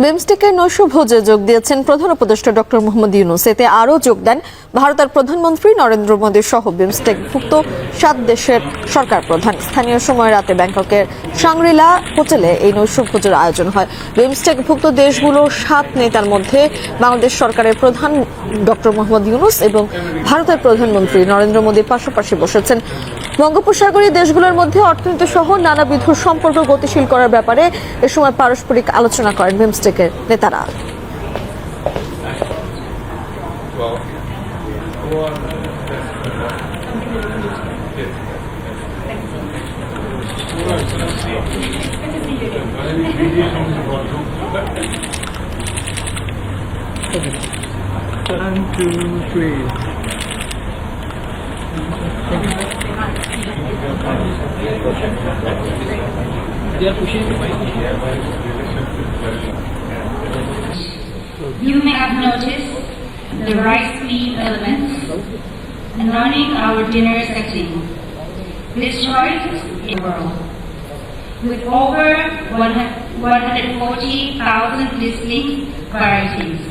বিমস্টেকের নৈশ ভোজে যোগ দিয়েছেন প্রধান উপদেষ্টা ডক্টর মোহাম্মদ ইউনূস। এতে আরও যোগ দেন ভারতের প্রধানমন্ত্রী নরেন্দ্র মোদী সহ বিমস্টেকভুক্ত 7 দেশের সরকার প্রধান। স্থানীয় সময় রাতে ব্যাংককের শাংরিলা হোটেলে এই নৈশ ভোজের আয়োজন হয়। বিমস্টেকভুক্ত দেশগুলোর 7 নেতার মধ্যে বাংলাদেশ সরকারের প্রধান ডক্টর মোহাম্মদ ইউনূস এবং ভারতের প্রধানমন্ত্রী নরেন্দ্র মোদী পাশাপাশি বসেছেন। বঙ্গোপসাগরীয় দেশগুলোর মধ্যে অর্থনীতি সহ নানাবিধ সম্পর্ক গতিশীল করার ব্যাপারে এ সময় পারস্পরিক আলোচনা করেন বিমস্টেকের নেতারা। You may have noticed the rice meat elements adorning our dinner setting. This choice is world. With over 140,000 distinct varieties.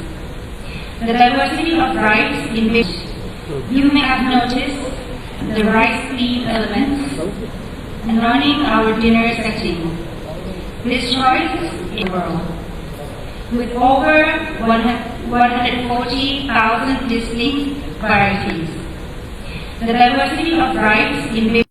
The diversity of rice in which you may have noticed the rice meat elements adorning our dinner setting. This choice is world. With over 140,000 distinct varieties. The diversity of rice in which